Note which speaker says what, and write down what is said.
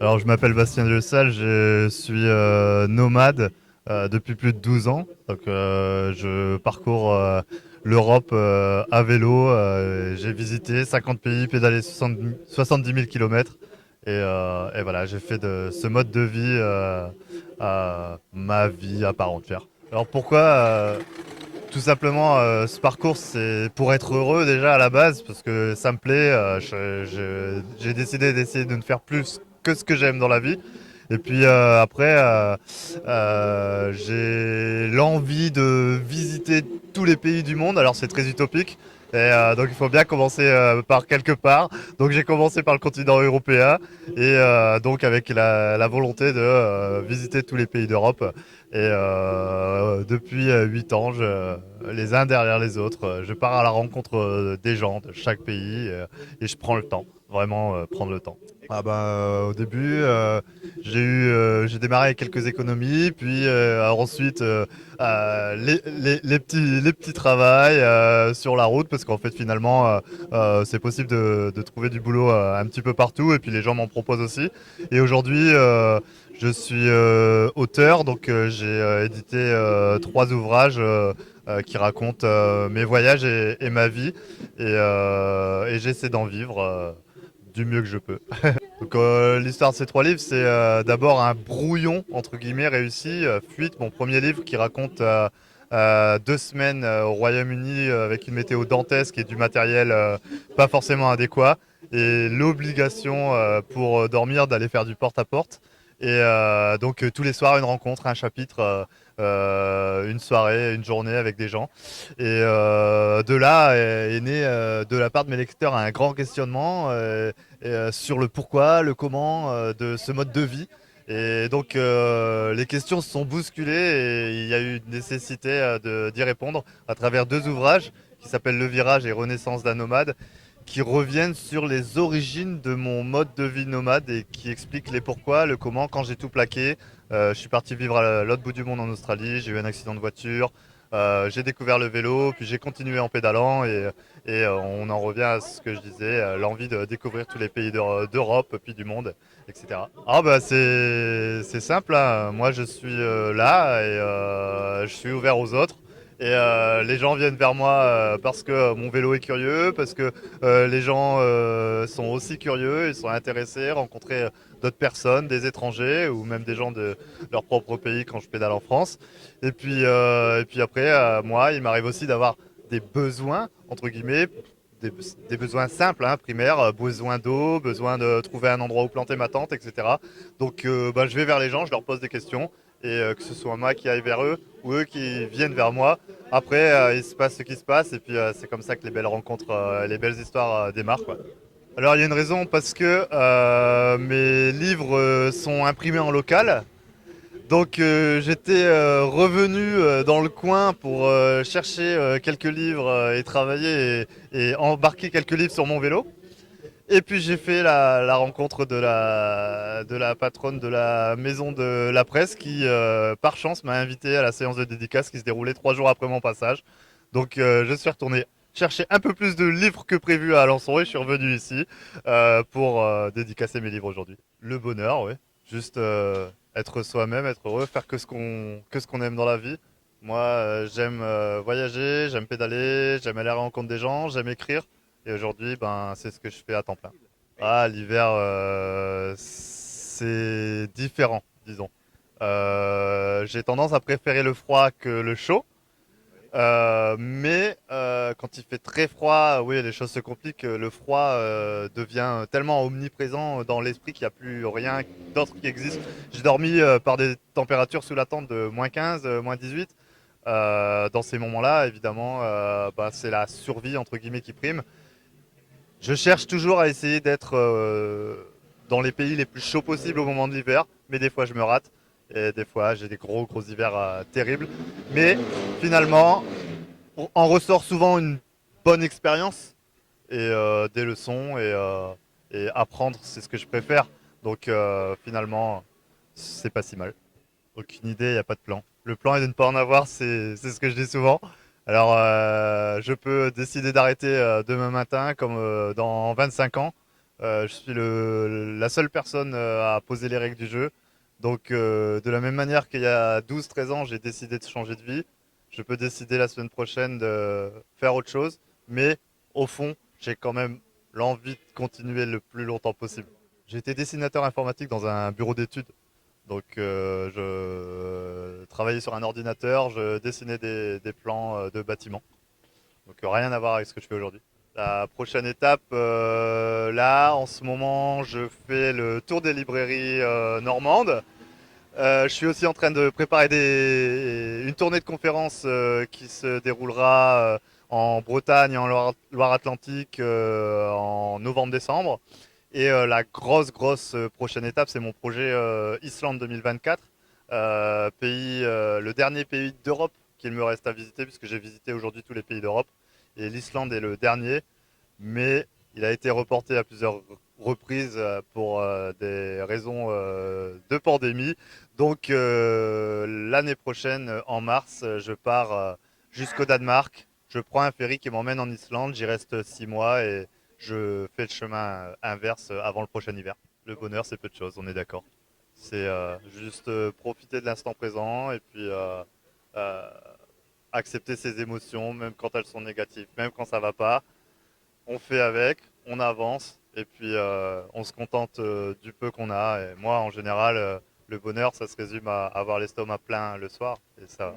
Speaker 1: Alors, je m'appelle Bastien Delsal, je suis nomade depuis plus de 12 ans. Donc, je parcours l'Europe à vélo. J'ai visité 50 pays, pédalé 70 000 kilomètres. Et voilà, j'ai fait de ce mode de vie ma vie à part entière. Alors, pourquoi tout simplement, ce parcours, c'est pour être heureux déjà à la base, parce que ça me plaît. J'ai décidé d'essayer de ne faire plus que ce que j'aime dans la vie. Et puis après, j'ai l'envie de visiter tous les pays du monde. Alors c'est très utopique. Donc il faut bien commencer par quelque part. Donc j'ai commencé par le continent européen et donc avec la volonté de visiter tous les pays d'Europe. Et depuis 8 ans, les uns derrière les autres, je pars à la rencontre des gens de chaque pays et je prends le temps, vraiment prendre le temps. Ah ben, au début, j'ai démarré avec quelques économies, puis ensuite les petits travails sur la route, parce qu'en fait finalement c'est possible de trouver du boulot un petit peu partout, et puis les gens m'en proposent aussi. Et aujourd'hui, je suis auteur, donc j'ai édité 3 ouvrages qui racontent mes voyages et ma vie, et j'essaie d'en vivre du mieux que je peux. Donc l'histoire de ces 3 livres, c'est d'abord un brouillon entre guillemets réussi, Fuite, mon premier livre qui raconte 2 semaines au Royaume-Uni avec une météo dantesque et du matériel pas forcément adéquat, et l'obligation pour dormir d'aller faire du porte-à-porte. Et donc tous les soirs une rencontre, un chapitre, une soirée, une journée avec des gens. Et de là est né de la part de mes lecteurs un grand questionnement sur le pourquoi, le comment de ce mode de vie. Et donc les questions se sont bousculées et il y a eu une nécessité d'y répondre à travers 2 ouvrages qui s'appellent Le Virage et Renaissance d'un nomade, qui reviennent sur les origines de mon mode de vie nomade et qui expliquent les pourquoi, le comment. Quand j'ai tout plaqué, je suis parti vivre à l'autre bout du monde en Australie, j'ai eu un accident de voiture, j'ai découvert le vélo, puis j'ai continué en pédalant, et on en revient à ce que je disais, l'envie de découvrir tous les pays d'Europe, puis du monde, etc. Ah bah c'est simple, hein. Moi je suis là et je suis ouvert aux autres. Et les gens viennent vers moi parce que mon vélo est curieux, parce que les gens sont aussi curieux, ils sont intéressés, rencontrer d'autres personnes, des étrangers ou même des gens de leur propre pays quand je pédale en France. Et puis après, moi, il m'arrive aussi d'avoir des besoins, entre guillemets, des, des besoins simples, hein, primaires, besoin d'eau, besoin de trouver un endroit où planter ma tente, etc. Donc bah, je vais vers les gens, je leur pose des questions, et que ce soit moi qui aille vers eux ou eux qui viennent vers moi. Après, il se passe ce qui se passe, et puis c'est comme ça que les belles rencontres, les belles histoires démarrent, quoi. Alors il y a une raison, parce que mes livres sont imprimés en local. Donc j'étais revenu dans le coin pour chercher quelques livres et travailler et embarquer quelques livres sur mon vélo. Et puis j'ai fait la rencontre de la patronne de la maison de la presse qui, par chance, m'a invité à la séance de dédicace qui se déroulait 3 jours après mon passage. Donc je suis retourné chercher un peu plus de livres que prévu à Alençon et je suis revenu ici pour dédicacer mes livres aujourd'hui. Le bonheur, oui. Juste être soi-même, être heureux, faire que ce qu'on aime dans la vie. Moi, j'aime voyager, j'aime pédaler, j'aime aller à la rencontre des gens, j'aime écrire. Et aujourd'hui, ben, c'est ce que je fais à temps plein. Ah, l'hiver, c'est différent, disons. J'ai tendance à préférer le froid que le chaud. Mais quand il fait très froid, oui, les choses se compliquent. Le froid devient tellement omniprésent dans l'esprit qu'il n'y a plus rien d'autre qui existe. J'ai dormi par des températures sous la tente de -15, -18. Dans ces moments-là, évidemment, bah, c'est la survie entre guillemets qui prime. Je cherche toujours à essayer d'être dans les pays les plus chauds possibles au moment de l'hiver, mais des fois je me rate. Et des fois j'ai des gros gros hivers terribles. Mais finalement, en ressort souvent une bonne expérience et des leçons, et apprendre, c'est ce que je préfère. Donc finalement, c'est pas si mal. Aucune idée, il n'y a pas de plan. Le plan est de ne pas en avoir, c'est ce que je dis souvent. Alors, je peux décider d'arrêter demain matin comme dans 25 ans. Je suis la seule personne à poser les règles du jeu. Donc, de la même manière qu'il y a 12-13 ans, j'ai décidé de changer de vie, je peux décider la semaine prochaine de faire autre chose. Mais au fond, j'ai quand même l'envie de continuer le plus longtemps possible. J'ai été dessinateur informatique dans un bureau d'études. Donc, je travaillais sur un ordinateur, je dessinais des plans de bâtiments. Donc, rien à voir avec ce que je fais aujourd'hui. La prochaine étape, là, en ce moment, je fais le tour des librairies normandes. Je suis aussi en train de préparer une tournée de conférences qui se déroulera en Bretagne et en Loire-Atlantique en novembre-décembre. Et la grosse prochaine étape, c'est mon projet Islande 2024, le dernier pays d'Europe qu'il me reste à visiter, puisque j'ai visité aujourd'hui tous les pays d'Europe. Et l'Islande est le dernier, mais il a été reporté à plusieurs reprises pour des raisons de pandémie. Donc l'année prochaine, en mars, je pars jusqu'au Danemark. Je prends un ferry qui m'emmène en Islande. J'y reste 6 mois et je fais le chemin inverse avant le prochain hiver. Le bonheur, c'est peu de choses, on est d'accord. C'est juste profiter de l'instant présent et puis euh, accepter ses émotions, même quand elles sont négatives, même quand ça va pas. On fait avec, on avance et puis on se contente du peu qu'on a. Et moi, en général, le bonheur, ça se résume à avoir l'estomac plein le soir et ça,